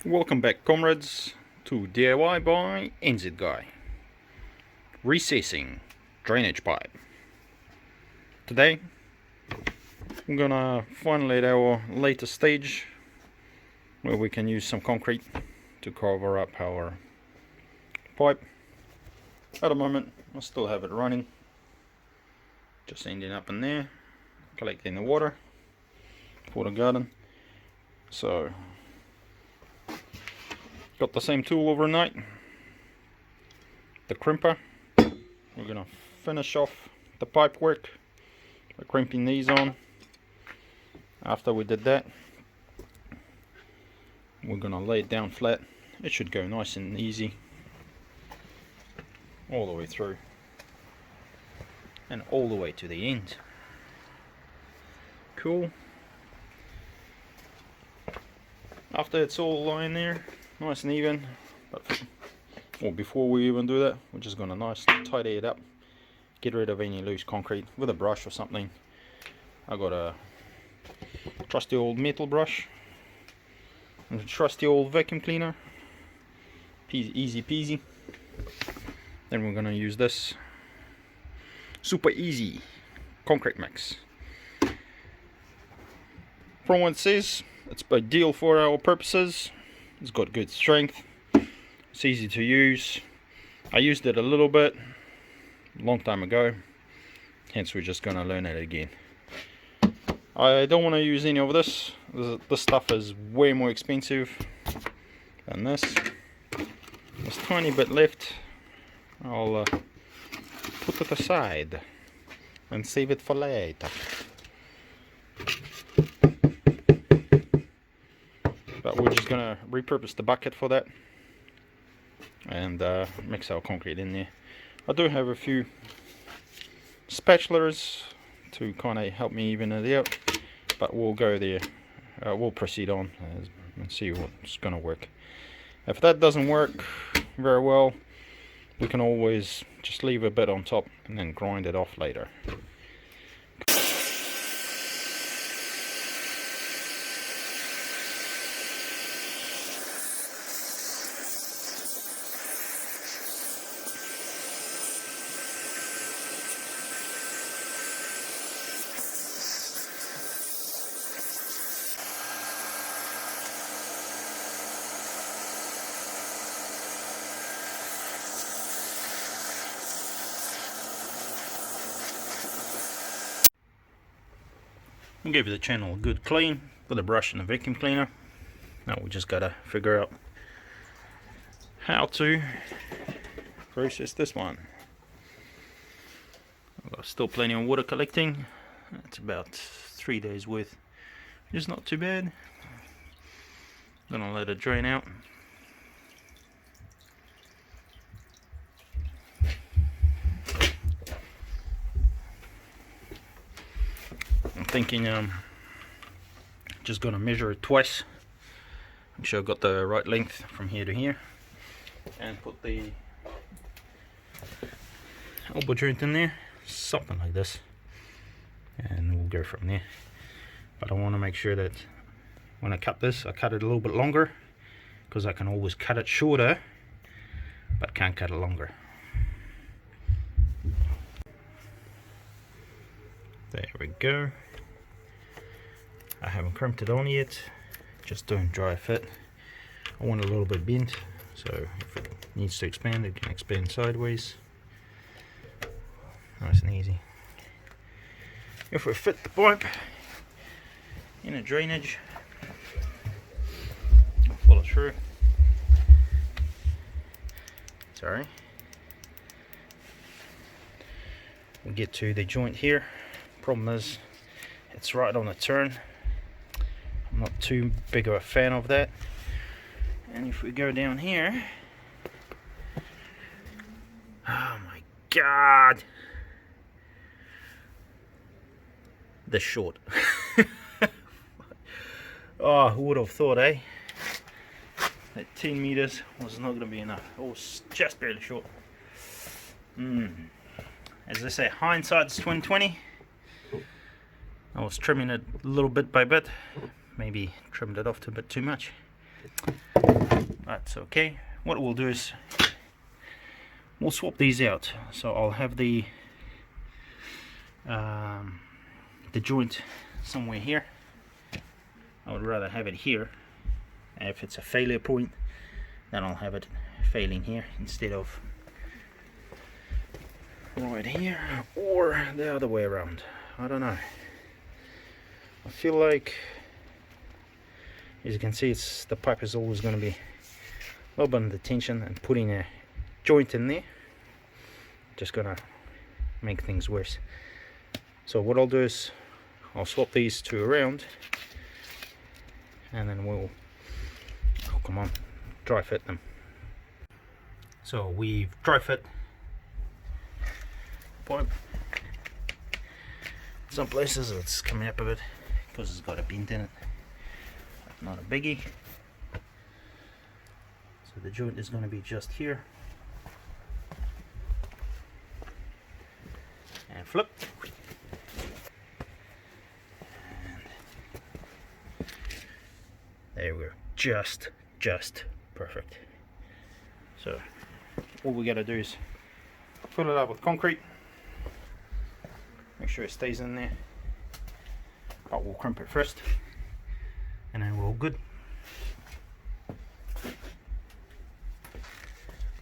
Welcome back, comrades, to DIY by NZguy. Recessing drainage pipe. Today we're gonna finally at our latest stage where we can use some concrete to cover up our pipe. At the moment I still have it running, just ending up in there collecting the water for the garden. So got the same tool overnight, the crimper. We're gonna finish off the pipe work by crimping these on. After we did that, we're gonna lay it down flat. It should go nice and easy all the way through and all the way to the end. Cool. After it's all lying there nice and even, before we even do that, we're just gonna tidy it up, get rid of any loose concrete with a brush or something. I got a trusty old metal brush and a trusty old vacuum cleaner. Easy peasy. Then we're gonna use this super easy concrete mix. From what it says, it's ideal for our purposes. It's got good strength, it's easy to use. I used it a little bit a long time ago, hence we're just gonna learn it again. I don't want to use any of this. This stuff is way more expensive than this. There's a tiny bit left. I'll put it aside and save it for later. But we're just gonna repurpose the bucket for that and mix our concrete in there. I do have a few spatulas to kind of help me even it out, but we'll go there. We'll proceed on and see what's gonna work. If that doesn't work very well, we can always just leave a bit on top and then grind it off later. We'll give the channel a good clean with a brush and a vacuum cleaner. Now we just gotta figure out how to process this one. I've got still plenty of water collecting. That's about 3 days worth. It's not too bad. Gonna let it drain out. I'm thinking just gonna measure it twice, make sure I've got the right length from here to here, and put the elbow joint in there, something like this, and we'll go from there. But I want to make sure that when I cut this, I cut it a little bit longer, because I can always cut it shorter but can't cut it longer. There we go. I haven't crimped it on yet, just doing dry fit. I want it a little bit bent, so if it needs to expand, it can expand sideways. Nice and easy. If we fit the pipe in a drainage, follow through. Sorry. We'll get to the joint here. Problem is, it's right on the turn. I'm not too big of a fan of that. And if we go down here, oh my god, the short. Oh, who would have thought, eh? That 10 meters was not going to be enough. It was just barely short. As they say, hindsight's 20/20. I was trimming it little bit by bit, maybe trimmed it off a bit too much. That's okay. What we'll do is we'll swap these out. So I'll have the joint somewhere here. I would rather have it here. And if it's a failure point, then I'll have it failing here instead of right here, or the other way around. I don't know. I feel like, as you can see, the pipe is always going to be a little bit under tension, and putting a joint in there just gonna make things worse. So what I'll do is I'll swap these two around, and then we'll dry fit them. So we've dry fit pipe. Some places it's coming up a bit because it's got a bend in it, not a biggie. So the joint is going to be just here, and flip, and there we go, just perfect. So all we got to do is fill it up with concrete, make sure it stays in there, but we'll crimp it first and then we're all good.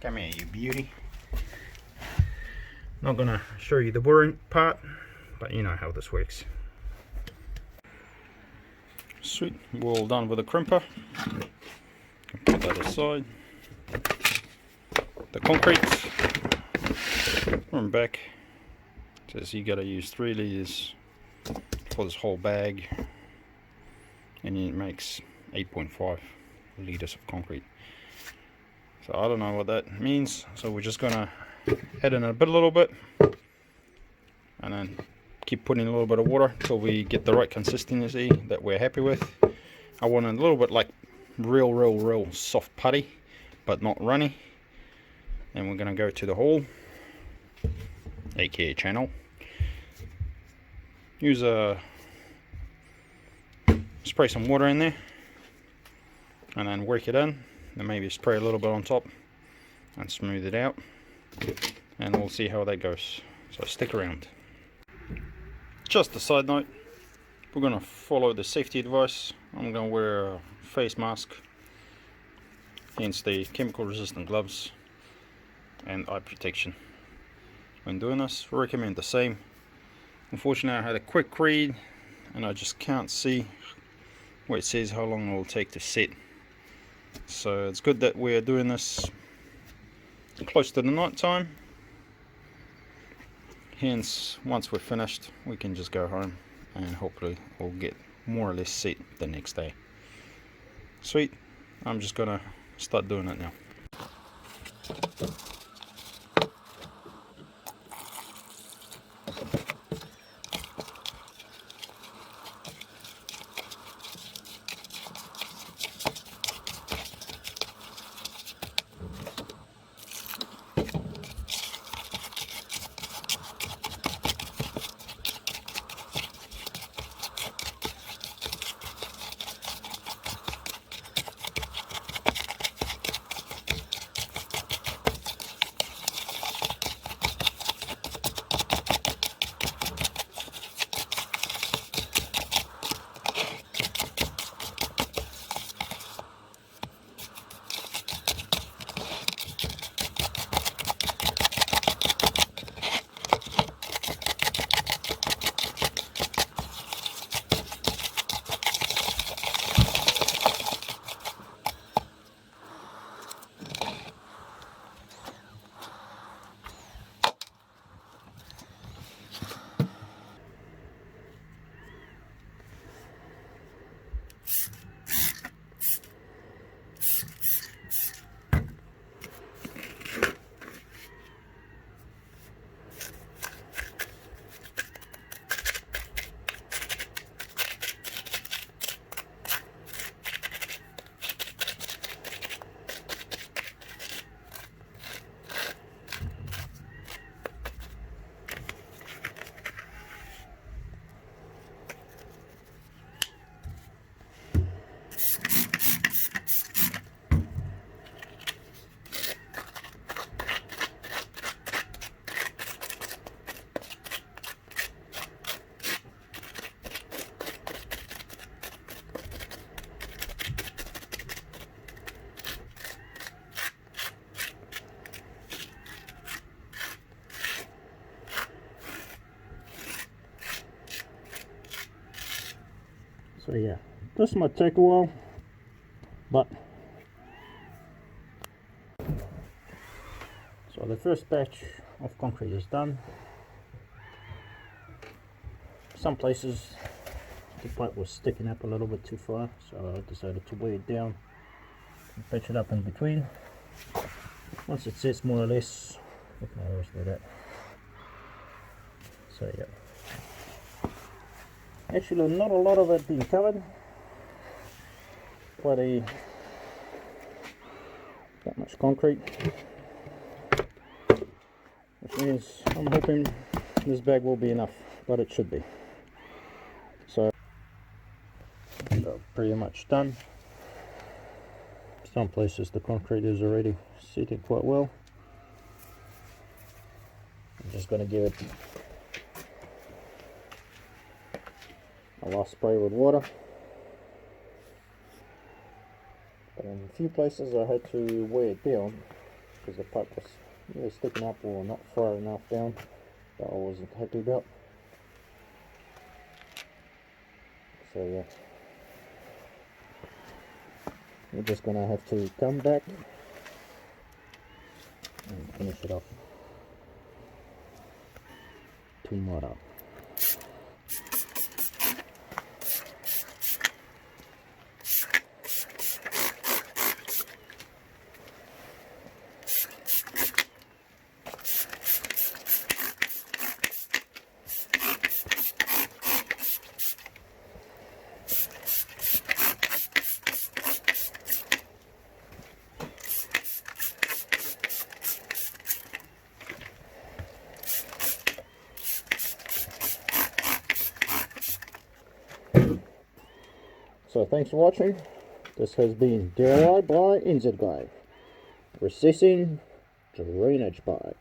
Come here, you beauty. Not gonna show you the boring part, but you know how this works. Sweet, we're all done with the crimper. Put that aside. The concrete, from back, says you gotta use 3 litres for this whole bag, and it makes 8.5 litres of concrete. So I don't know what that means, so we're just gonna add in a little bit, and then keep putting a little bit of water until we get the right consistency that we're happy with. I want a little bit like real soft putty, but not runny. And we're gonna go to the hole, aka channel. Use spray some water in there, and then work it in, and maybe spray a little bit on top and smooth it out, and we'll see how that goes. So stick around. Just a side note, we're gonna follow the safety advice. I'm gonna wear a face mask, hence the chemical resistant gloves and eye protection. When doing this, I recommend the same. Unfortunately, I had a quick read and I just can't see where it says how long it will take to set. So it's good that we're doing this close to the night time. Hence, once we're finished, we can just go home and hopefully we'll get more or less set the next day. Sweet, I'm just gonna start doing it now. So yeah, this might take a while, but so the first batch of concrete is done. Some places the pipe was sticking up a little bit too far, so I decided to weigh it down and patch it up in between. Once it sits more or less, we can always do that. So yeah, actually not a lot of it being covered, but that much concrete, which means I'm hoping this bag will be enough, but it should be. So pretty much done. Some places the concrete is already sitting quite well. I'm just going to give it a last spray with water. But in a few places I had to weigh it down because the pipe was really sticking up or not far enough down that I wasn't happy about. So yeah, we're just gonna have to come back and finish it off tomorrow. So thanks for watching. This has been DIY by NZguy, recessing drainage pipe.